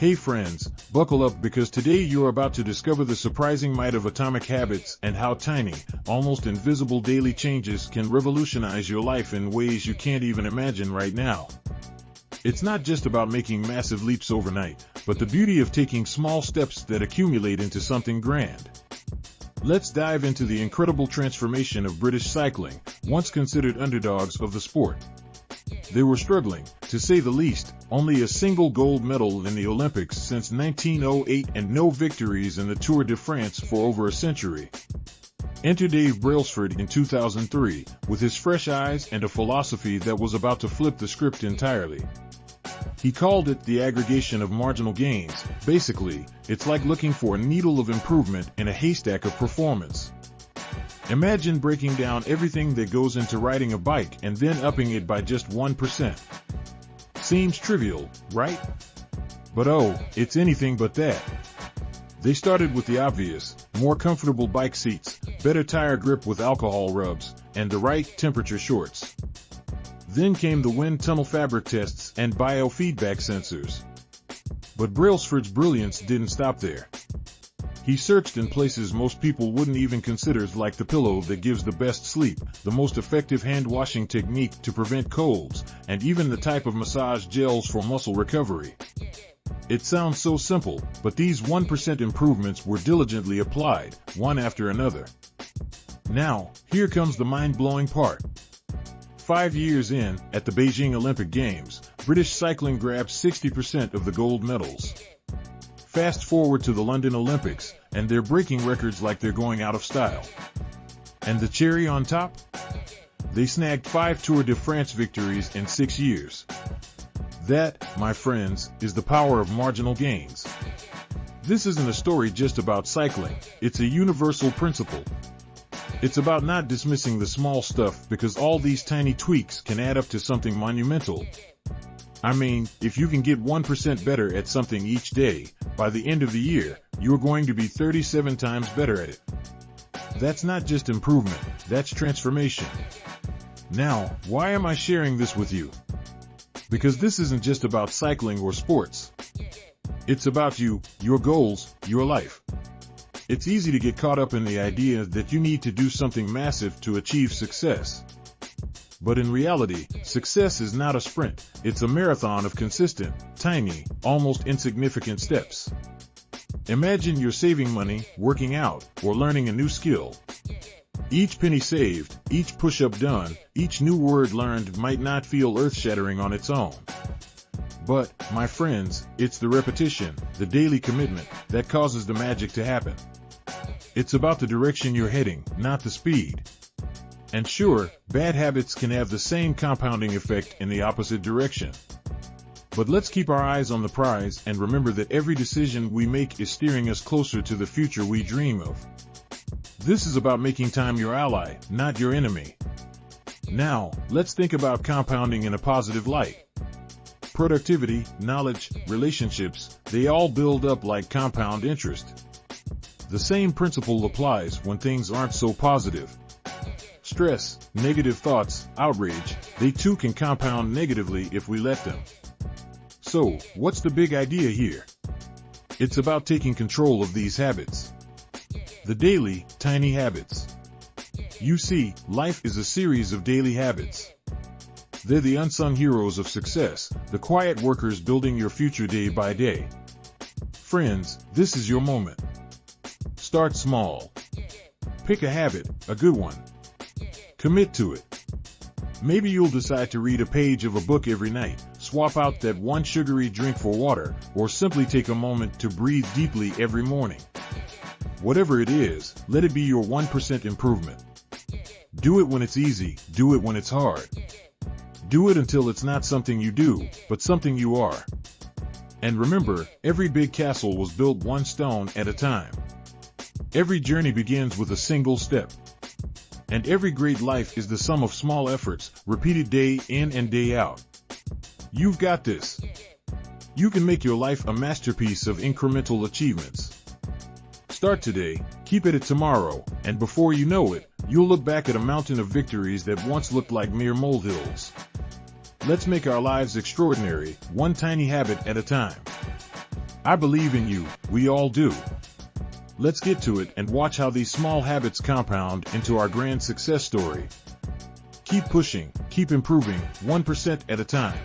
Hey friends, buckle up because today you're about to discover the surprising might of atomic habits and how tiny, almost invisible daily changes can revolutionize your life in ways you can't even imagine right now. It's not just about making massive leaps overnight, but the beauty of taking small steps that accumulate into something grand. Let's dive into the incredible transformation of British cycling, once considered underdogs of the sport. They were struggling, to say the least, only a single gold medal in the Olympics since 1908 and no victories in the Tour de France for over a century. Enter Dave Brailsford in 2003, with his fresh eyes and a philosophy that was about to flip the script entirely. He called it the aggregation of marginal gains. Basically, it's like looking for a needle of improvement in a haystack of performance. Imagine breaking down everything that goes into riding a bike and then upping it by just 1%. Seems trivial, right? But oh, it's anything but that. They started with the obvious: more comfortable bike seats, better tire grip with alcohol rubs, and the right temperature shorts. Then came the wind tunnel fabric tests and biofeedback sensors. But Brailsford's brilliance didn't stop there. He searched in places most people wouldn't even consider, like the pillow that gives the best sleep, the most effective hand-washing technique to prevent colds, and even the type of massage gels for muscle recovery. It sounds so simple, but these 1% improvements were diligently applied, one after another. Now, here comes the mind-blowing part. 5 years in, at the Beijing Olympic Games, British cycling grabbed 60% of the gold medals. Fast forward to the London Olympics, and they're breaking records like they're going out of style. And the cherry on top? They snagged 5 Tour de France victories in 6 years. That, my friends, is the power of marginal gains. This isn't a story just about cycling, it's a universal principle. It's about not dismissing the small stuff, because all these tiny tweaks can add up to something monumental. I mean, if you can get 1% better at something each day, by the end of the year, you're going to be 37 times better at it. That's not just improvement, that's transformation. Now, why am I sharing this with you? Because this isn't just about cycling or sports. It's about you, your goals, your life. It's easy to get caught up in the idea that you need to do something massive to achieve success. But in reality, success is not a sprint, it's a marathon of consistent, tiny, almost insignificant steps. Imagine you're saving money, working out, or learning a new skill. Each penny saved, each push-up done, each new word learned might not feel earth-shattering on its own. But, my friends, it's the repetition, the daily commitment, that causes the magic to happen. It's about the direction you're heading, not the speed. And sure, bad habits can have the same compounding effect in the opposite direction. But let's keep our eyes on the prize and remember that every decision we make is steering us closer to the future we dream of. This is about making time your ally, not your enemy. Now, let's think about compounding in a positive light. Productivity, knowledge, relationships, they all build up like compound interest. The same principle applies when things aren't so positive. Stress, negative thoughts, outrage, they too can compound negatively if we let them. So, what's the big idea here? It's about taking control of these habits. The daily, tiny habits. You see, life is a series of daily habits. They're the unsung heroes of success, the quiet workers building your future day by day. Friends, this is your moment. Start small. Pick a habit, a good one. Commit to it. Maybe you'll decide to read a page of a book every night, swap out that one sugary drink for water, or simply take a moment to breathe deeply every morning. Whatever it is, let it be your 1% improvement. Do it when it's easy, do it when it's hard. Do it until it's not something you do, but something you are. And remember, every big castle was built one stone at a time. Every journey begins with a single step. And every great life is the sum of small efforts, repeated day in and day out. You've got this. You can make your life a masterpiece of incremental achievements. Start today, keep at it tomorrow, and before you know it, you'll look back at a mountain of victories that once looked like mere molehills. Let's make our lives extraordinary, one tiny habit at a time. I believe in you, we all do. Let's get to it and watch how these small habits compound into our grand success story. Keep pushing, keep improving, 1% at a time.